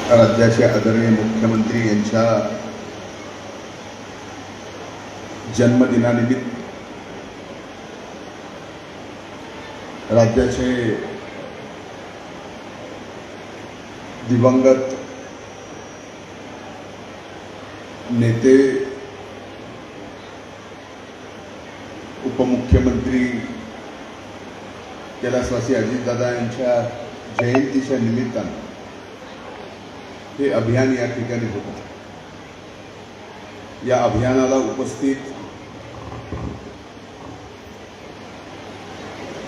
राज्याचे आदरणीय मुख्यमंत्री यांच्या जन्मदिनानिमित्त राज्याचे दिवंगत नेते उपमुख्यमंत्री कैलासवासी अजितदादा यांच्या जयंतीच्या निमित्तानं हे अभियान या ठिकाणी होतं। या अभियानाला उपस्थित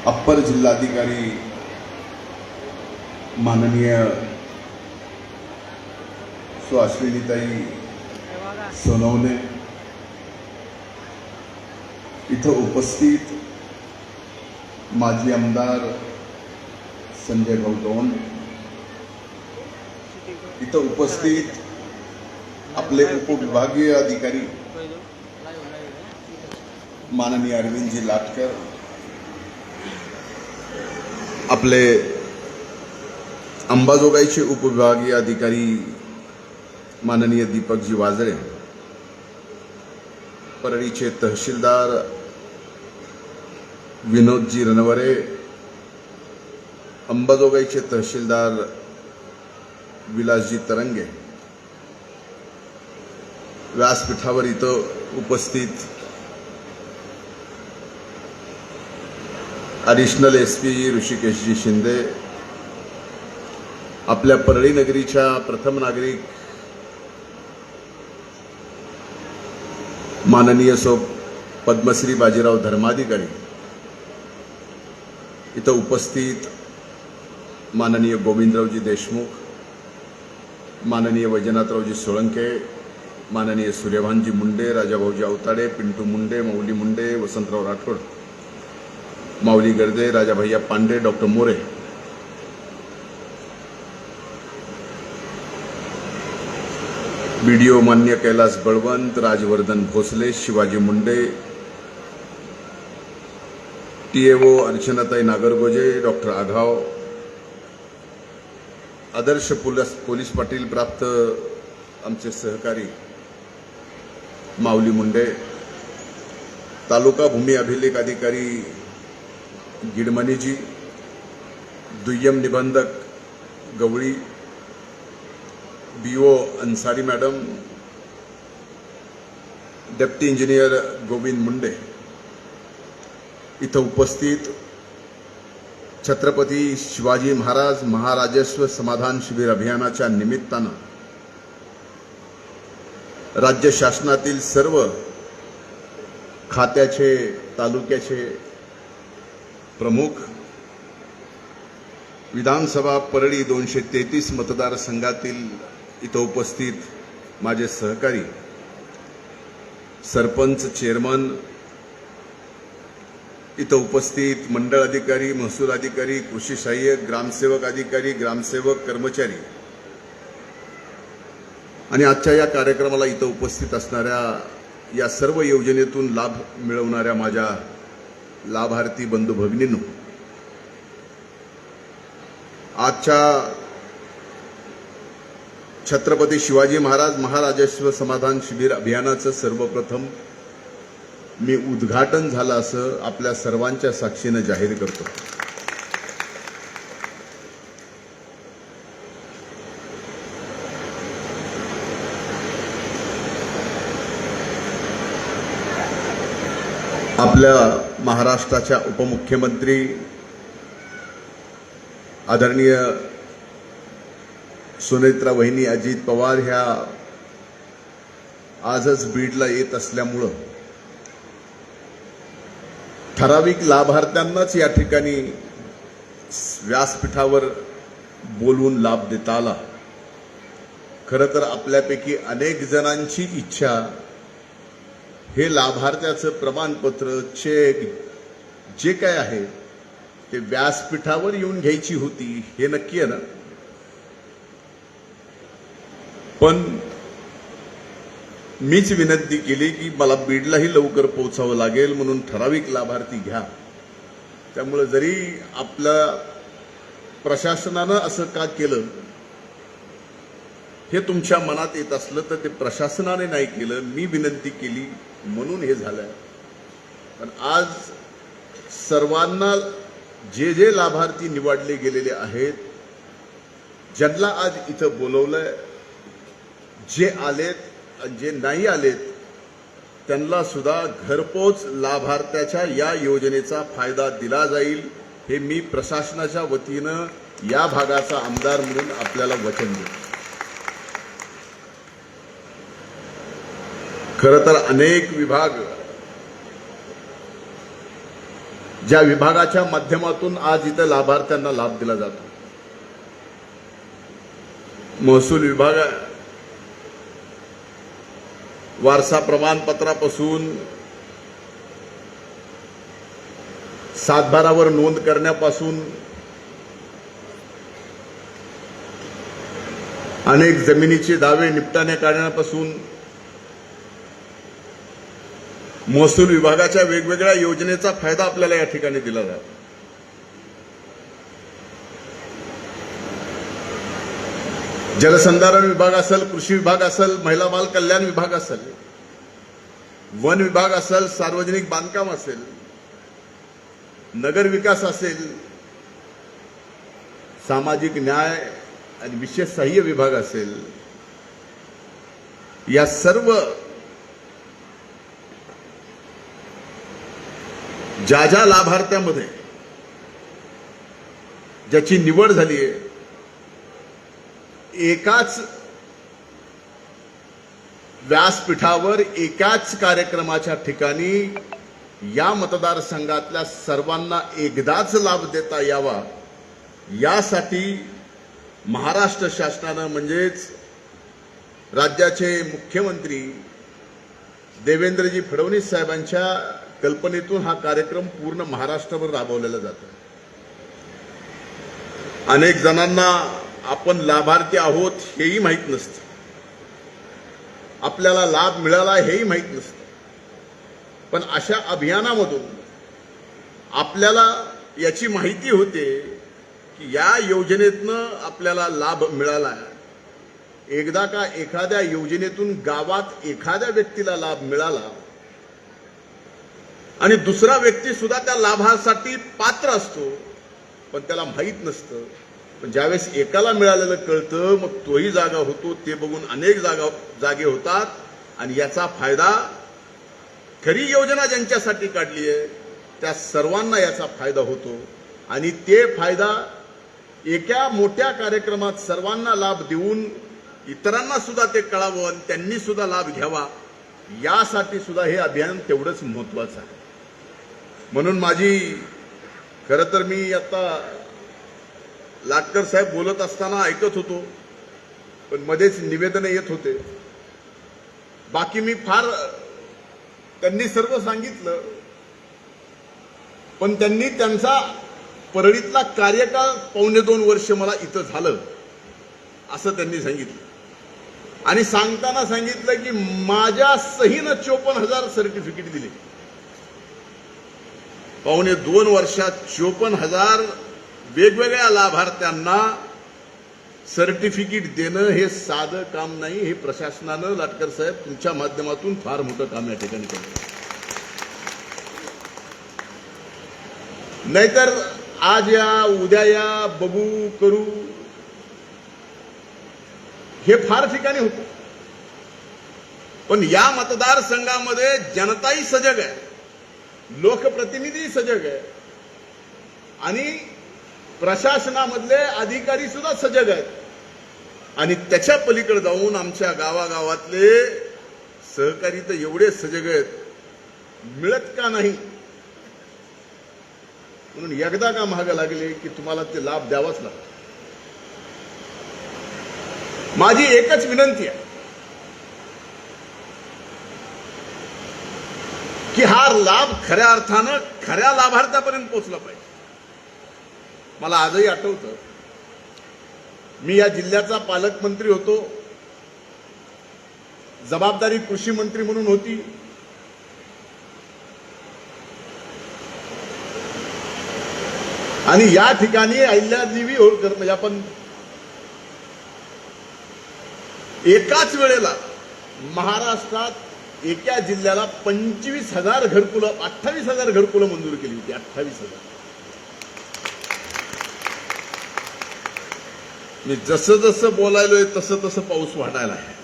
अप्पर जिल्हाधिकारी माननीय अश्विनीताई सोनवणे, इथं उपस्थित माजी आमदार संजय गौतम, इथं उपस्थित आपले उपविभागीय अधिकारी माननीय अरविंदजी लाटकर, आपले अंबाजोगाईचे उपविभागीय अधिकारी माननीय दीपकजी वाजळे, परळीचे तहसीलदार विनोदजी रणवरे, अंबाजोगाईचे तहसीलदार विलासजी तरंगे, व्यासपीठावर इथं उपस्थित ॲडिशनल एसपी ऋषिकेशजी शिंदे, आपल्या परळी नगरीच्या प्रथम नागरिक माननीय पद्मश्री बाजीराव धर्माधिकारी, इथं उपस्थित माननीय गोविंदरावजी देशमुख, माननीय वैजनाथरावजी सोळंके, माननीय सूर्यभानजी मुंडे, राजाभाऊजी अवताडे, पिंटू मुंडे, मौली मुंडे, वसंतराव राठोड, माऊली गर्दे, राजाभैया पांडे, डॉक्टर मोरे, बीडीओ मान्य कैलास बळवंत, राजवर्धन भोसले, शिवाजी मुंडे, टीएओ अर्चनाताई नागरगोजे, डॉक्टर आघाव, आदर्श पोलीस पाटील प्राप्त आमचे सहकारी माऊली मुंडे, तालुका भूमी अभिलेख अधिकारी गिडमणीजी, दुय्यम निबंधक Gawali, BO Ansari madam, deputy engineer Govind Munde, इथं उपस्थित छत्रपती शिवाजी महाराज महाराजस्व समाधान शिबिर अभियानाच्या निमित्तानं राज्य शासनातील सर्व खात्याचे तालुक्याचे प्रमुख, विधानसभा परळी 233 मतदारसंघातील इथं उपस्थित माझे सहकारी, सरपंच, चेअरमन, इथं उपस्थित मंडळ अधिकारी, महसूल अधिकारी, कृषी सहाय्यक, ग्रामसेवक अधिकारी, ग्रामसेवक, कर्मचारी आणि आजच्या या कार्यक्रमाला इथं उपस्थित असणाऱ्या या सर्व योजनेतून लाभ मिळवणाऱ्या माझ्या लाभार्थी बंधू भगिनींनो, आजच्या छत्रपती शिवाजी महाराज महाराजस्व समाधान शिबिर अभियानाचं सर्वप्रथम मी उद्घाटन झालं असं आपल्या सर्वांच्या साक्षीनं जाहीर करतो। आपल्या महाराष्ट्राच्या उपमुख्यमंत्री आदरणीय सुनेत्रा वहिनी अजित पवार ह्या आजच बीडला येत असल्यामुळं ठराविक लाभार्थ्यांनाच या ठिकाणी व्यासपीठावर बोलवून लाभ देता आला। खरं तर आपल्यापैकी अनेक जणांची इच्छा हे लाभार्थ्याचं प्रमाणपत्र, चेक जे काय आहे ते व्यासपीठावर येऊन घ्यायची होती, हे नक्की आहे ना। पण मीच विनंती केली की मला बीडलाही लवकर पोहोचावं लागेल, म्हणून ठराविक लाभार्थी घ्या। त्यामुळे जरी आपल्या प्रशासनानं असं का केलं हे तुमच्या मनात येत असलं तर ते प्रशासनाने नाही केलं, मी विनंती केली म्हणून हे झालं. पण आज सर्वांना जे जे लाभार्थी निवडले गेलेले आहेत, ज्यांना आज इथं बोलवलंय, जे आलेत आणि जे नाही आलेत त्यांना सुद्धा घरपोच लाभार्थ्याच्या या योजनेचा फायदा दिला जाईल, हे मी प्रशासनाच्या वतीनं या भागाचा आमदार म्हणून आपल्याला वचन देतो. खरं तर अनेक विभाग, ज्या विभागाच्या माध्यमातून आज इथं लाभार्थ्यांना लाभ दिला जातो, महसूल विभाग आहे, वारसा प्रमाणपत्रापासून सातबारावर नोंद करण्यापासून अनेक जमिनीचे दावे निपटाने काढण्यापासून महसूल विभागाच्या वेगवेगळ्या योजनेचा फायदा आपल्याला या ठिकाणी दिला जातो. जलसंधारण विभाग असेल, कृषी विभाग असेल, महिला बाल कल्याण विभाग असेल, वन विभाग असेल, सार्वजनिक बांधकाम असेल, नगर विकास असेल, सामाजिक न्याय आणि विशेष सहाय्य विभाग असेल, या सर्व ज्या ज्या लाभार्थ्यामध्ये ज्याची निवड झाली आहे, एकाच व्यासपीठावर एकाच कार्यक्रमाच्या ठिकाणी या मतदारसंघातल्या सर्वांना एकदाच लाभ देता यावा, यासाठी महाराष्ट्र शासनानं म्हणजेच राज्याचे मुख्यमंत्री देवेंद्रजी फडणवीस साहेबांच्या कल्पनेतून हा कार्यक्रम पूर्ण महाराष्ट्रभर राबवलेला जातो. अनेक जणांना आपण लाभार्थी आहोत हेही माहीत नसतं, आपल्याला लाभ मिळाला हेही माहीत नसतं. पण अशा अभियानामधून आपल्याला याची माहिती होते की या योजनेतनं आपल्याला लाभ मिळाला. एकदा का एखाद्या योजनेतून गावात एखाद्या व्यक्तीला लाभ मिळाला आणि दुसरा व्यक्ती सुद्धा त्या लाभासाठी पात्र असतो, पण त्याला माहीत नसतं. पण ज्यावेळेस एकाला मिळालेलं कळतं, मग तोही जागा होतो, ते बघून अनेक जागे होतात आणि याचा फायदा, खरी योजना ज्यांच्यासाठी काढली आहे त्या सर्वांना याचा फायदा होतो. आणि ते फायदा एका मोठ्या कार्यक्रमात सर्वांना लाभ देऊन इतरांना सुद्धा ते कळावं आणि त्यांनी सुद्धा लाभ घ्यावा, यासाठी सुद्धा हे अभियान तेवढंच महत्वाचं आहे. म्हणून खरं तर मी आता लाटकर साहेब बोलत असताना ऐकत होतो, पण मध्येच निवेदन येत होते. बाकी मी त्यांनी सर्व सांगितलं, पण त्यांनी त्यांचा परळीतला कार्यकाळ 2.25 वर्ष मला इथं झालं असं त्यांनी सांगितलं. आणि सांगताना सांगितलं की माझ्या सहीनं 54,000 सर्टिफिकेट दिले. 2.25 वर्षात 54,000 वेगवेगळ्या लाभार्थ्यांना सर्टिफिकेट देणं हे साधं काम नाही. हे प्रशासनानं, लाटकर साहेब, तुमच्या माध्यमातून फार मोठं काम या ठिकाणी केलं. नाहीतर आज या उद्या या बघू करू हे फार ठिकाणी होतं. पण या मतदारसंघामध्ये जनताही सजग आहे, लोकप्रतिनिधी सजग आहे आणि प्रशासनामधले अधिकारी सुद्धा सजग आहेत. आणि त्याच्या पलीकडे जाऊन आमच्या गावागावातले सहकारी तर एवढे सजग आहेत, मिळत का नाही म्हणून एकदा का महाग लागले की तुम्हाला ते लाभ द्यावाच लागतो. माझी एकच विनंती आहे की हा लाभ खऱ्या अर्थानं खऱ्या लाभार्थ्यापर्यंत पोहोचला पाहिजे. मला आजही आठवतं, मी या जिल्ह्याचा पालकमंत्री होतो, जबाबदारी कृषी मंत्री म्हणून होती. आणि या ठिकाणी अहिल्यादेवी होळकर म्हणजे आपण एकाच वेळेला महाराष्ट्रात एका जिल्ह्याला 25,000 घरकुलं 28,000 घरकुलं मंजूर केली होती. 28,000. मी जसं जसं बोलायलोय तसं तसं पाऊस वाढायला आहे.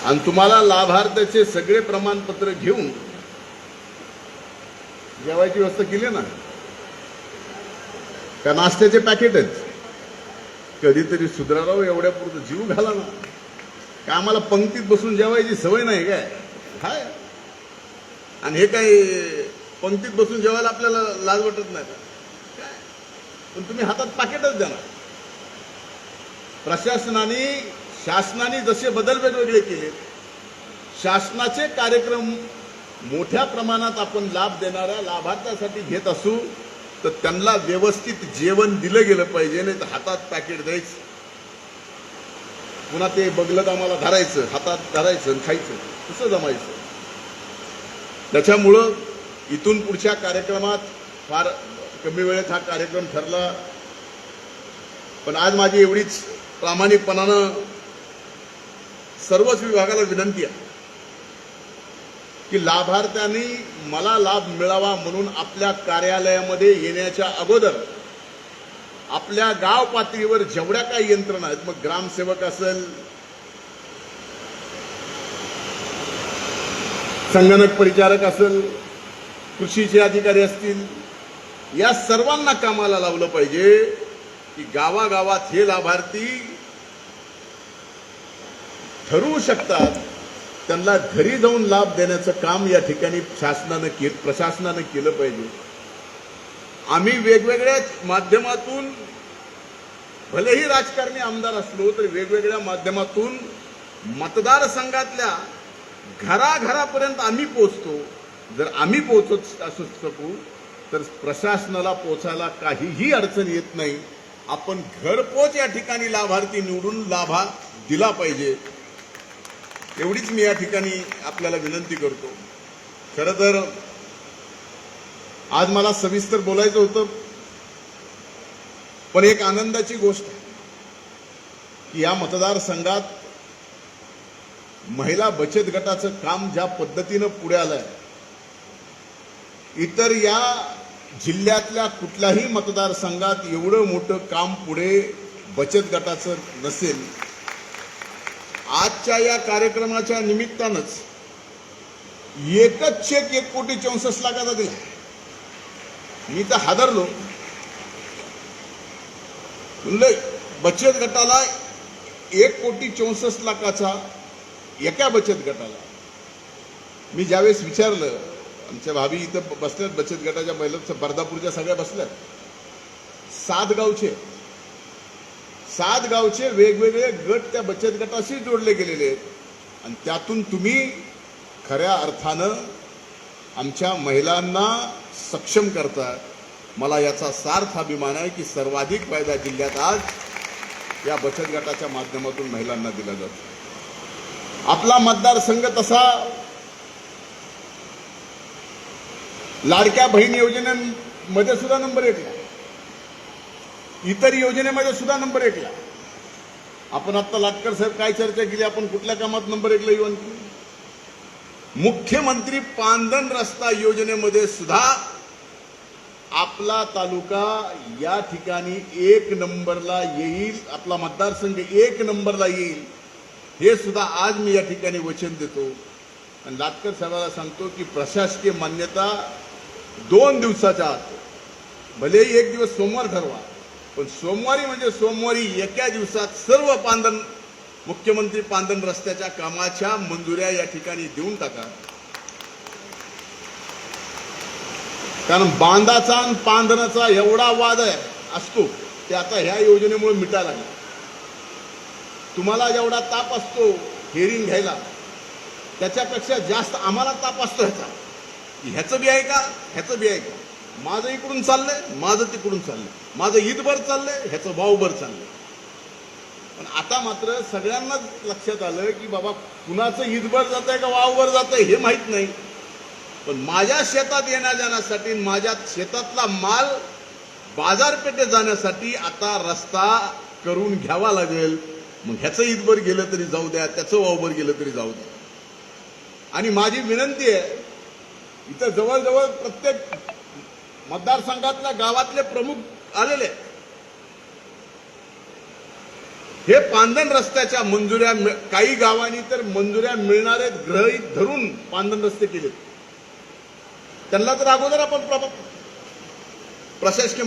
आणि तुम्हाला लाभार्थ्याचे सगळे प्रमाणपत्र घेऊन जेवायची व्यवस्था केली ना, का नाश्त्याचे पॅकेट आहेत. कधीतरी सुधाराव, एवढ्या पुरतं जीव घाला ना. का आम्हाला पंक्तीत बसून जेवायची सवय नाही काय? हाय. आणि हे काही पंक्तीत बसून जेवायला आपल्याला लाज वाटत नाही का? पण तुम्ही हातात पाकिटच द्या ना. प्रशासनाने शासनाने जसे बदल वेगवेगळे केले, शासनाचे कार्यक्रम मोठ्या प्रमाणात आपण लाभ देणाऱ्या लाभार्थ्यासाठी घेत असू तर त्यांना व्यवस्थित जेवण दिलं गेलं पाहिजे. नाही तर हातात पॅकेट द्यायचं, पुन्हा ते बगलत आम्हाला धरायचं, हातात धरायचं आणि खायचं, कसं जमायचं? त्याच्यामुळं इथून पुढच्या कार्यक्रमात फार कमी वेळेत हा कार्यक्रम ठरला. पण आज माझी एवढीच प्रामाणिकपणानं सर्वच विभागाला विनंती आहे की लाभार्थ्यांनी मला लाभ मिळावा म्हणून आपल्या कार्यालयामध्ये येण्याच्या अगोदर आपल्या गाव पातळीवर जेवढ्या काही यंत्रणा आहेत, मग ग्रामसेवक असेल, संगणक परिचारक असेल, कृषीचे अधिकारी असतील, या सर्वांना कामाला लावलं पाहिजे की गावागावात हे लाभार्थी ठरवू शकतात, त्यांना घरी जाऊन लाभ देण्याचं काम या ठिकाणी प्रशासनानं केलं पाहिजे. आम्ही वेगवेगळ्या माध्यमातून, भलेही राजकारणी आमदार असलो तरी वेगवेगळ्या माध्यमातून मतदारसंघातल्या घराघरापर्यंत आम्ही पोहोचतो. जर आम्ही पोहोचत असू शकू तर प्रशासनाला पोहोचायला काहीही अडचण येत नाही. आपण घरपोच या ठिकाणी लाभार्थी निवडून लाभा दिला पाहिजे, एवढीच मी या ठिकाणी आपल्याला विनंती करतो. खरं तर आज मला सविस्तर बोलायचं होतं, पण एक आनंदाची गोष्ट आहे की या मतदारसंघात महिला बचत गटाचं काम ज्या पद्धतीनं पुढे आलंय, इतर या जिल्ह्यातल्या कुठल्याही मतदारसंघात एवढं मोठं काम पुढे बचत गटाचं नसेल. आजच्या या कार्यक्रमाच्या निमित्तानंच एकच चेक 1,64,00,000 दिला. मी तर हादरलो. म्हणलं बचत गटाला 1,64,00,000 एका बचत गटाला. मी ज्यावेळेस विचारलं, आमच्या भाभी इथं बसल्यात, बचत गटाच्या महिला बर्दापूरच्या सगळ्या बसल्यात, 7 गावचे वेगवेगळे गट त्या बचत गटाशी जोडले गेलेले आहेत. आणि त्यातून तुम्ही खऱ्या अर्थानं आमच्या महिलांना सक्षम करता. मला याचा सार्थ अभिमान आहे की सर्वाधिक फायदा जिल्ह्यात आज या बचत गटाच्या माध्यमातून महिलांना दिला जातो. आपला मतदारसंघ तसा लाडक्या बहीण योजनेमध्ये सुद्धा नंबर 1ला, इतर योजनेमध्ये सुद्धा नंबर 1ला. आपण आता लाटकर साहेब काय चर्चा केली, आपण कुठल्या कामात नंबर 1ला येऊ? आणखी मुख्यमंत्री पांदन रस्ता योजनेमध्ये सुद्धा आपला तालुका या ठिकाणी 1 नंबरला येईल, आपला मतदारसंघ 1 नंबरला येईल, हे सुद्धा आज मी या ठिकाणी वचन देतो. आणि लाटकर साहेबांना सांगतो की प्रशासकीय मान्यता 2 दिवसाच्या आत, भलेही 1 दिवस सोमवार ठरवा, पण सोमवारी म्हणजे सोमवारी एका दिवसात सर्व मुख्यमंत्री पांदन रस्त्याच्या कामाच्या मंजुऱ्या या ठिकाणी देऊन टाका. कारण बांधाचा आणि पांधनाचा एवढा वाद असतो ते आता ह्या योजनेमुळे मिटायला लागला. तुम्हाला जेवढा ताप असतो हेरिंग घ्यायला, त्याच्यापेक्षा जास्त आम्हाला ताप असतो ह्याचं बी आहे का, ह्याचं बी आहे का. माझं इकडून चाललंय, माझं तिकडून चाललंय, माझं ईदभर चाललंय, ह्याचं वावभर चाललंय. पण आता मात्र सगळ्यांनाच लक्षात आलं की बाबा कुणाचं ईदभर जात आहे का वावभर जात आहे हे माहीत नाही, पण माझ्या शेतात येण्या-जाण्यासाठी, माझ्या शेतातला माल बाजारपेठेत जाण्यासाठी आता रस्ता करून घ्यावा लागेल. मग ह्याचं ईदभर गेलं तरी जाऊ द्या, त्याचं वावभर गेलं तरी जाऊ द्या. आणि माझी विनंती आहे, इथं जवळजवळ प्रत्येक मतदारसंघातल्या गावातले प्रमुख आलेले आहेत. हे पांदन रस्त्याच्या मंजुऱ्या, काही गावांनी तर मंजुऱ्या मिळणारे गृहीत धरून पांदन रस्ते केलेत. त्यांना तर अगोदर आपण प्रशासकीय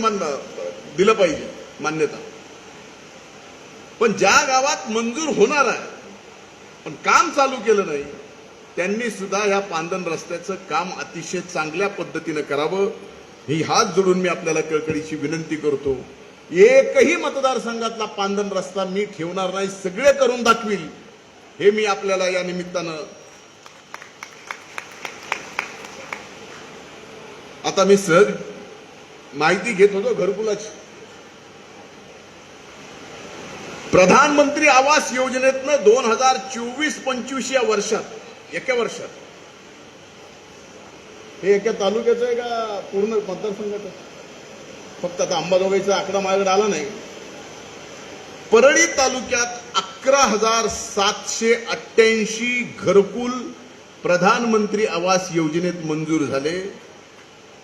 दिलं पाहिजे मान्यता. पण ज्या गावात मंजूर होणार आहे पण काम चालू केलं नाही, त्यांनी सुद्धा या पांदन रस्त्याचं काम अतिशय चांगल्या पद्धतीनं करावं, ही हात जोडून मी आपल्याला कळकळीची विनंती करतो. एकही मतदारसंघातला पांदन रस्ता मी ठेवणार नाही, सगळे करून दाखवील, हे मी आपल्याला या निमित्तानं. आता मी सहज माहिती घेत होतो घरकुलाची. प्रधानमंत्री आवास योजनेतनं 2024-25 या वर्षात, एका वर्षात, हे एका तालुक्याचं आहे का पूर्ण मतदारसंघाचं? फक्त आता अंबाजोगाईचा आकडा माझ्याकडे आला नाही. परळी तालुक्यात 11,788 घरकुल प्रधानमंत्री आवास योजनेत मंजूर झाले.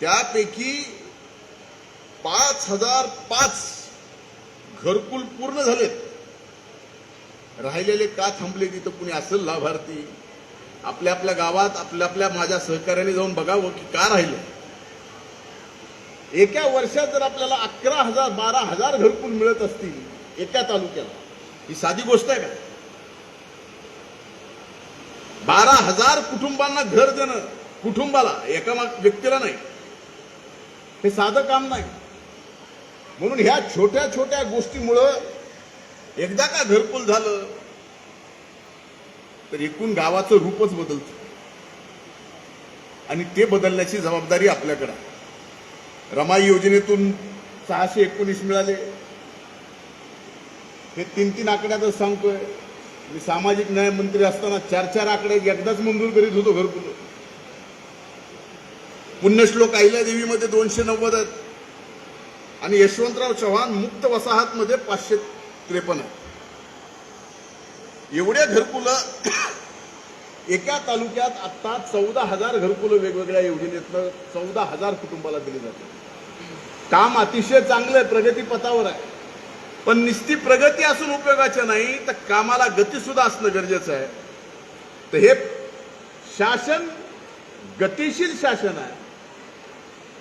त्यापैकी 5,005 घरकुल पूर्ण झालेत. राहिलेले का थांबले? तिथं कुणी असेल लाभार्थी, आपल्या आपल्या गावात आपल्या माझ्या सहकार्याने जाऊन बघावं की का राहिलं. एका वर्षात जर आपल्याला 11,000-12,000 घरकुल मिळत असतील एका तालुक्याला, ही साधी गोष्ट आहे का? 12,000 कुटुंबांना घर देणं, कुटुंबाला, एका व्यक्तीला नाही, हे साधं काम नाही. म्हणून ह्या छोट्या छोट्या गोष्टीमुळं एकदा का घरकुल झालं तर एकूण गावाचं रूपच बदलतं. आणि ते बदलण्याची जबाबदारी आपल्याकडे. रमाई योजनेतून 619 मिळाले. हे 3-3 आकड्यातच सांगतोय. मी सामाजिक न्याय मंत्री असताना 4-4 आकडे एकदाच मंजूर करीत होतो घरकुल. पुण्यश्लोक अहिल्यादेवीमध्ये 290 आहेत आणि यशवंतराव चव्हाण मुक्त वसाहतमध्ये 553 आहेत. एवढे घरकुल एका तालुक्यात आता 14,000 घरकुल वेगवेगळ्या योजनेतनं 14,000 कुटुंबाला दिली जाते. काम अतिशय चांगलं आहे, प्रगती पथावर आहे. पण नुसती प्रगती असून उपयोगाचं नाही, तर कामाला गती सुद्धा असणं गरजेचं आहे. तर हे शासन गतिशील शासन आहे.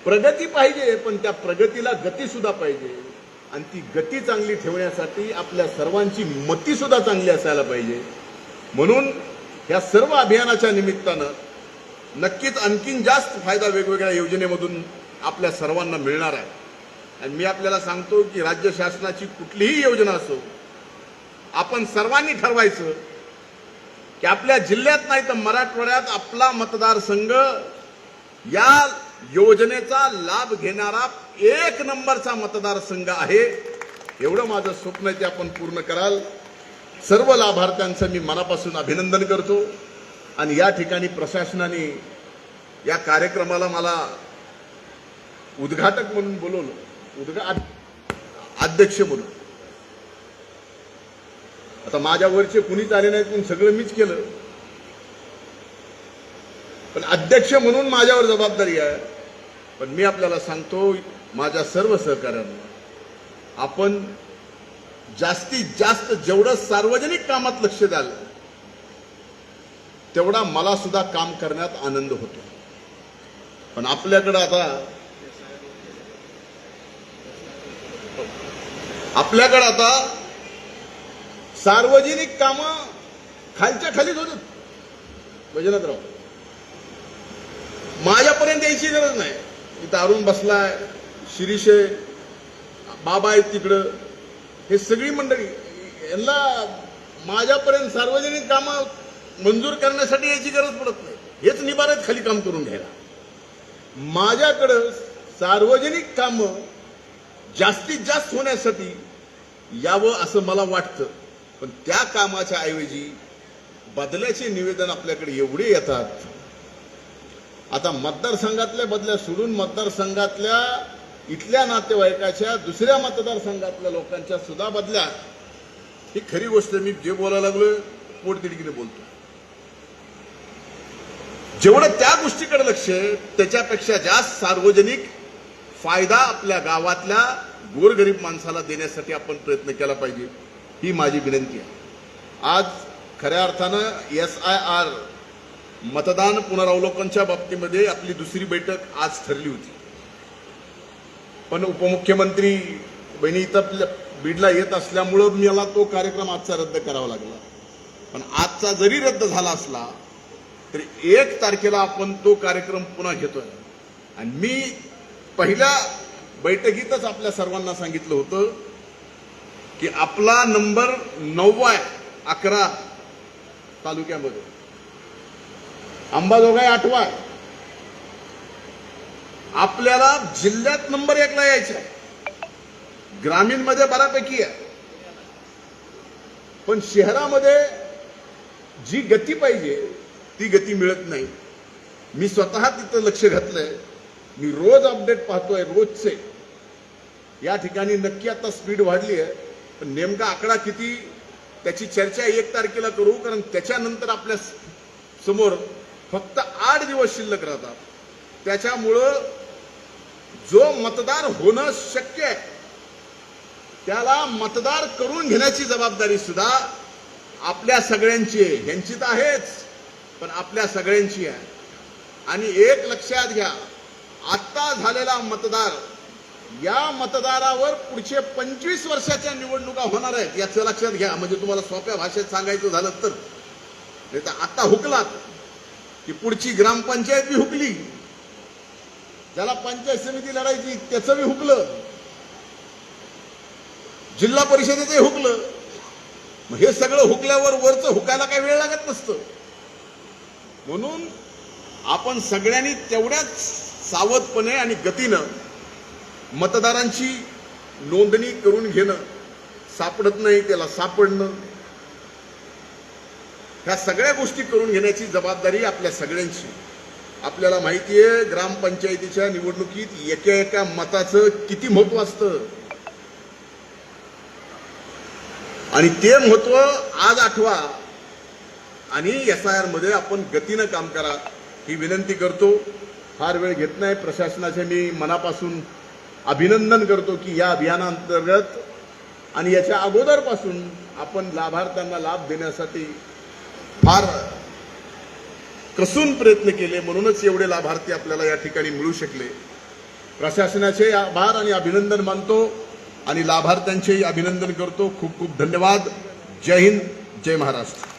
प्रगती पाहिजे, पण त्या प्रगतीला गती सुद्धा पाहिजे. आणि ती गती चांगली ठेवण्यासाठी आपल्या सर्वांची मती सुद्धा चांगली असायला पाहिजे. म्हणून या सर्व अभियानाच्या निमित्तानं नक्कीच आणखीन जास्त फायदा वेगवेगळ्या योजनेमधून आपल्या सर्वांना मिळणार आहे. आणि मी आपल्याला सांगतो की राज्य शासनाची कुठलीही योजना असो, आपण सर्वांनी ठरवायचं की आपल्या जिल्ह्यात नाही तर मराठवाड्यात आपला मतदारसंघ या योजनेचा लाभ घेणारा 1 नंबरचा मतदारसंघ आहे. एवढं माझं स्वप्न आहे, ते आपण पूर्ण कराल. सर्व लाभार्थ्यांचं मी मनापासून अभिनंदन करतो. आणि या ठिकाणी प्रशासनाने या कार्यक्रमाला मला उद्घाटक म्हणून बोलवलं, अध्यक्ष म्हणून. आता माझ्या वरचे कुणीच आले नाहीत, पण सगळं मीच केलं. पण अध्यक्ष म्हणून माझ्यावर जबाबदारी आहे. पण मी आपल्याला सांगतो, माझ्या सर्व सहकार्यांना आपण जास्तीत जास्त जेवढं सार्वजनिक कामात लक्ष द्याल तेवढा मला सुद्धा काम करण्यात आनंद होतो. पण आपल्याकडे आता सार्वजनिक कामं खालच्या खालीच होतात. वैजनाथराव, माझ्यापर्यंत यायची गरज नाही. इथं अरुण बसलाय, शिरीष आहे, बाबा आहेत तिकडं, हे सगळी मंडळी, यांना माझ्यापर्यंत सार्वजनिक कामं मंजूर करण्यासाठी यायची गरज पडत नाही. हेच निबारत खाली काम करून घ्यायला. माझ्याकडं सार्वजनिक कामं जास्तीत जास्त होण्यासाठी यावं असं मला वाटतं. पण त्या कामाच्या ऐवजी बदल्याचे निवेदन आपल्याकडे एवढे येतात. आता मतदारसंघातल्या बदल्या सोडून मतदारसंघातल्या इथल्या नातेवाईकाच्या दुसऱ्या मतदारसंघातल्या लोकांच्या सुद्धा बदल्या, ही खरी गोष्ट. मी जे बोलायला लागलोय पोटतिडकीने बोलतो. जेवढं त्या गोष्टीकडे लक्ष आहे त्याच्यापेक्षा जास्त सार्वजनिक फायदा आपल्या गावातल्या गोरगरीब माणसाला देण्यासाठी आपण प्रयत्न केला पाहिजे, ही माझी विनंती आहे. आज खऱ्या अर्थानं SIR मतदान पुनरावलोकनच्या बाबतीमध्ये आपली दुसरी बैठक आज ठरली होती, पण उपमुख्यमंत्री बहिणी इथं बीडला येत असल्यामुळं मला तो कार्यक्रम आजचा रद्द करावा लागला. पण आजचा जरी रद्द झाला असला तरी 1 तारखेला आपण तो कार्यक्रम पुन्हा घेतोय. आणि मी पहिल्या बैठकीतच आपल्या सर्वांना सांगितलं होतं की आपला नंबर 9 आहे 11 तालुक्यामध्ये, अंबाजोगाई 8वा आहे. आपल्याला जिल्ह्यात नंबर 1 ला यायचा आहे. ग्रामीण मध्ये बऱ्यापैकी आहे, पण शहरामध्ये जी गती पाहिजे ती गती मिळत नाही. मी स्वतः तिथं लक्ष घातलंय. मी रोज अपडेट पाहतोय, रोजचे. या ठिकाणी नक्की आता स्पीड वाढली आहे, पण नेमका आकडा किती त्याची चर्चा 1 तारखेला करू, कारण त्याच्यानंतर आपल्या समोर फक्त 8 दिवस शिल्लक राहतात. त्याच्यामुळं जो मतदार होणं शक्य आहे त्याला मतदार करून घेण्याची जबाबदारी सुद्धा आपल्या सगळ्यांची आहे. ह्यांची तर आहेच, पण आपल्या सगळ्यांची आहे. आणि एक लक्षात घ्या, आता झालेला मतदार, या मतदारावर पुढचे 25 वर्षाच्या निवडणुका होणार आहेत, याचं लक्षात घ्या. म्हणजे तुम्हाला सोप्या भाषेत सांगायचं झालं तर, नाही तर आता हुकलात की पुढची ग्रामपंचायत बी हुकली, ज्याला पंचायत समिती लढायची त्याचं बी हुकलं, जिल्हा परिषदेचंही हुकलं. मग हे सगळं हुकल्यावर वरचं हुकायला काही वेळ लागत नसतं. म्हणून आपण सगळ्यांनी तेवढ्याच सावधपणे आणि गतीनं मतदारांची नोंदणी करून घेणं, सापडत नाही त्याला सापडणं, ह्या सगळ्या गोष्टी करून घेण्याची जबाबदारी आपल्या सगळ्यांची. आपल्याला माहिती आहे ग्रामपंचायतीच्या निवडणुकीत एका मताचं किती महत्व असतं, आणि ते महत्व आज आठवा. आणि SIR मध्ये आपण गतीनं काम करा ही विनंती करतो. फार वेळ घेत नाही. प्रशासनाचे मी मनापासून अभिनंदन करतो की या अभियानांतर्गत आणि याच्या अगोदरपासून आपण लाभार्थ्यांना लाभ देण्यासाठी फार कसून प्रयत्न केले, म्हणूनच एवढे लाभार्थी आपल्याला या ठिकाणी मिळू शकले. प्रशासनाचे आभार आणि अभिनंदन मानतो आणि लाभार्थ्यांचेही अभिनंदन करतो. खूप खूप धन्यवाद. जय हिंद, जय महाराष्ट्र.